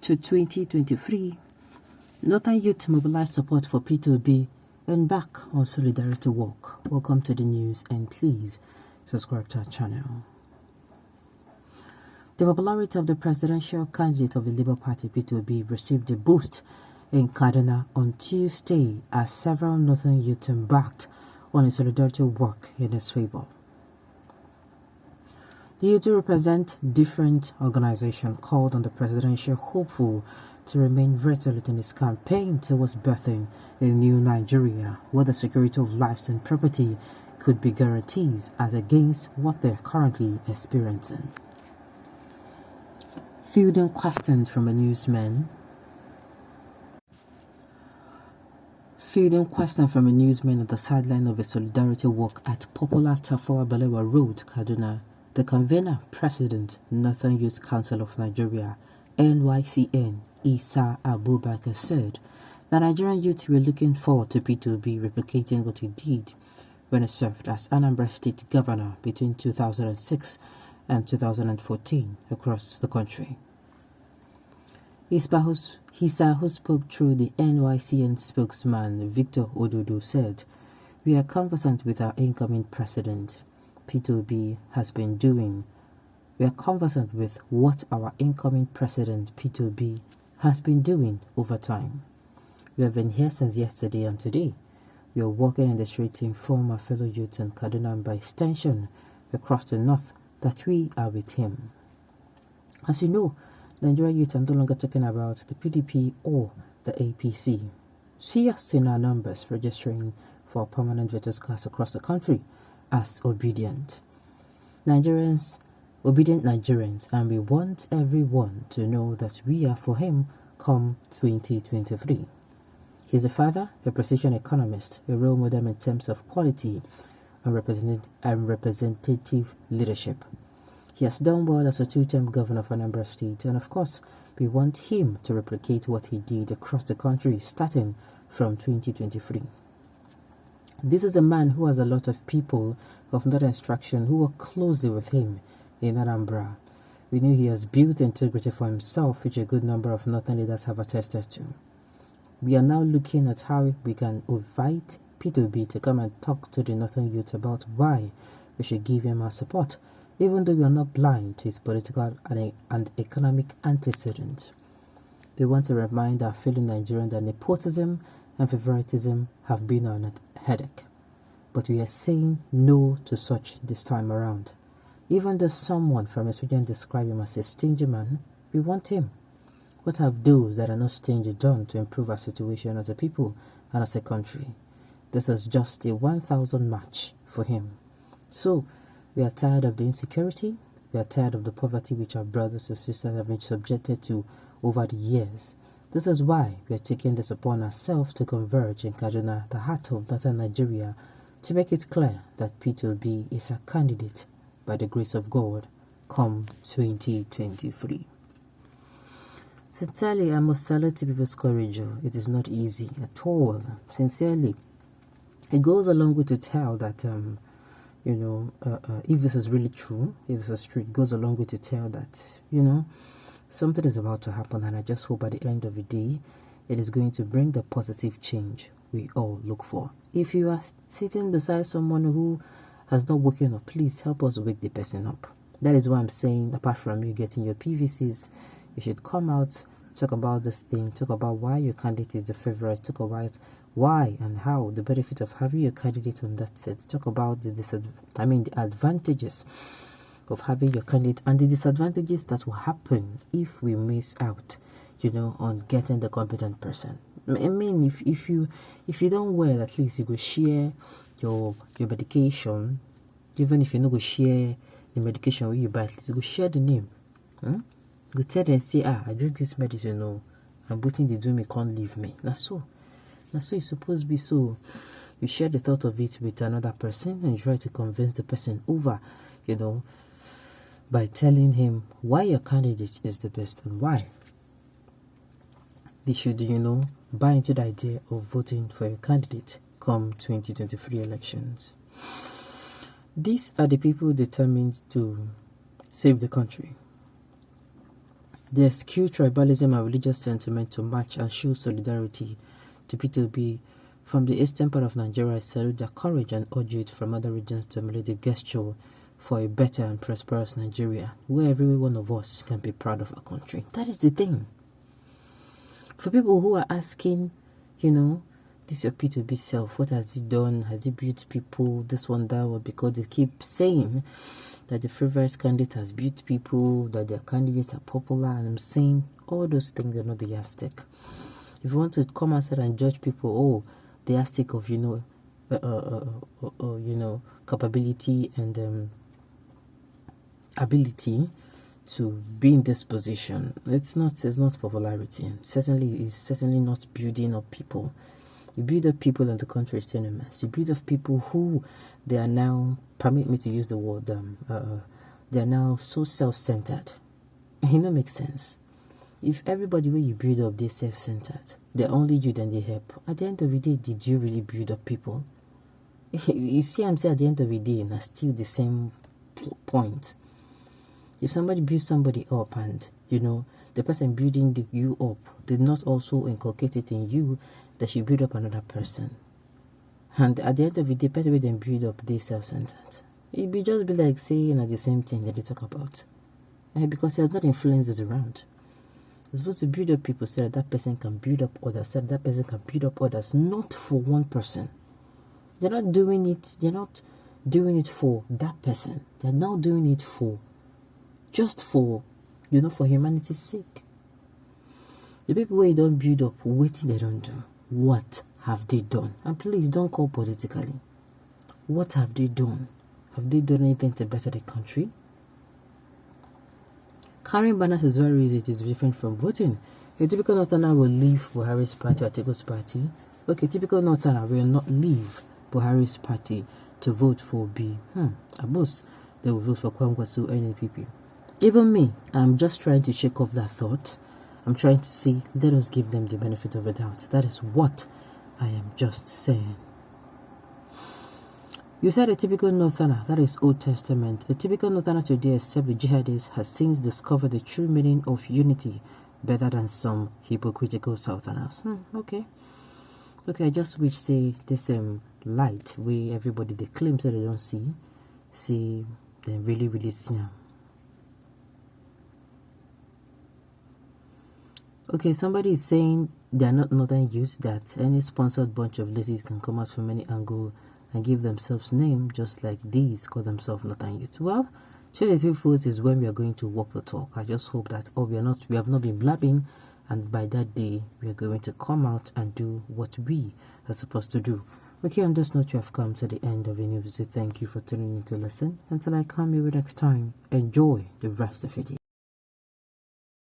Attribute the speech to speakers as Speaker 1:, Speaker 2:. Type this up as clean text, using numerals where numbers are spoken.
Speaker 1: to 2023, Northern Youth mobilized support for P2B Embark on Solidarity Walk. Welcome to the news and please subscribe to our channel. The popularity of the presidential candidate of the Labour Party P2B received a boost in Kaduna on Tuesday as several Northern youth embarked on a solidarity walk in his favor. The youth represent different organizations called on the presidential hopeful to remain resolute in his campaign towards birthing a new Nigeria where the security of lives and property could be guaranteed as against what they are currently experiencing. Fielding questions from a newsman. At the sideline of a solidarity walk at popular Tafawa Balewa Road, Kaduna, the convener, President, Northern Youth Council of Nigeria, NYCN, Isa Abubakar said that Nigerian youth were looking forward to P2B replicating what he did when he served as Anambra State Governor between 2006 and 2014 across the country. Isa, who spoke through the NYCN spokesman Victor Ododo, said, "We are conversant with our incoming president. P2B has been doing. We are conversant with what our incoming president P2B has been doing over time. We have been here since yesterday and today. We are walking in the street to inform our fellow youth in Kaduna and by extension across the north that we are with him." As you know, Nigerian youth are no longer talking about the PDP or the APC. See us in our numbers registering for permanent voters cards across the country as obedient Nigerians, and we want everyone to know that we are for him come 2023. He's a father, a precision economist, a role model in terms of quality and representative leadership. He has done well as a two-term governor of Anambra State, and of course, we want him to replicate what he did across the country starting from 2023. This is a man who has a lot of people of Northern Extraction who work closely with him in Anambra. We know he has built integrity for himself, which a good number of Northern leaders have attested to. We are now looking at how we can invite P2B to come and talk to the Northern youth about why we should give him our support, even though we are not blind to his political and economic antecedents. We want to remind our fellow Nigerians that nepotism and favoritism have been on a headache. But we are saying no to such this time around. Even though someone from his region described him as a stingy man, we want him. What have those that are not stingy done to improve our situation as a people and as a country? This is just a 1,000 match for him. So, we are tired of the insecurity, we are tired of the poverty which our brothers and sisters have been subjected to over the years. This is why we are taking this upon ourselves to converge in Kaduna, the heart of Northern Nigeria, to make it clear that P2B is a candidate by the grace of God come 2023. Sincerely, I must salute people's courage. It is not easy at all. Sincerely, it goes a long way to tell that, if this is really true, if this is true, it goes a long way to tell that, something is about to happen, and I just hope at the end of the day, it is going to bring the positive change we all look for. If you are sitting beside someone who has not woken up, please help us wake the person up. That is why I'm saying, apart from you getting your PVCs, you should come out, talk about this thing, talk about why your candidate is the favorite, talk about why and how, the benefit of having your candidate on that set, talk about the advantages of having your candidate and the disadvantages that will happen if we miss out, on getting the competent person. I mean, if you don't well, at least you go share your medication. Even if you don't go share the medication when you buy, at least you go share the name. Go tell them, say, I drink this medicine, and putting the do me can't leave me. That's so it's supposed to be. So you share the thought of it with another person and you try to convince the person over, by telling him why your candidate is the best and why they should, buy into the idea of voting for your candidate come 2023 elections. These are the people determined to save the country. They eschew tribalism and religious sentiment to match and show solidarity to P2B. From the eastern part of Nigeria, I salute their courage and urge it from other regions to emulate the gesture for a better and prosperous Nigeria, where every one of us can be proud of our country. That is the thing. For people who are asking, this your P2B self, what has he done? Has he built people? This one, that one, because they keep saying that the favorite candidate has built people, that their candidates are popular, and I'm saying all those things are not the yardstick. If you want to come outside and judge people, the yardstick of capability and ability to be in this position, it's not popularity. It's certainly not building up people. You build up people and the country is still a mess. You build up people who they are now, permit me to use the word, they are now so self-centered. It makes sense. If everybody where you build up, they're self-centered, they're only you, then they help. At the end of the day, did you really build up people? You see, I'm saying at the end of the day, and still the same point. If somebody builds somebody up and, the person building you up did not also inculcate it in you, that you build up another person. And at the end of the day, the person will then build up, they self-centered. It will just be like saying the same thing that they talk about. Because it has not influenced us around. It's supposed to build up people so that person can build up others, so that person can build up others, not for one person. They're not doing it for that person. They're now doing it for humanity's sake. The people where you don't build up, waiting they don't do. What have they done? And please don't call politically. What have they done? Have they done anything to better the country? Carrying banners is very easy. It is different from voting. A typical Northerner will leave Buhari's party or Atiku's party. Okay, typical Northerner will not leave Buhari's party to vote for B. Abos, they will vote for Kwangwasu NNPP. Even me, I'm just trying to shake off that thought. I'm trying to say, let us give them the benefit of the doubt. That is what I am just saying. You said a typical Northerner, that is Old Testament. A typical Northerner today, except the jihadists, has since discovered the true meaning of unity better than some hypocritical Southerners. Okay, I just wish say this light where everybody they claim that they don't see they really, really see. Okay, somebody is saying they are not Northern youth, that any sponsored bunch of ladies can come out from any angle and give themselves name just like these call themselves Northern youth. Well, truth is when we are going to walk the talk. I just hope that we have not been blabbing, and by that day we are going to come out and do what we are supposed to do. Okay, on this note, you have come to the end of the news. Thank you for tuning in to listen. Until I come here next time, enjoy the rest of your day.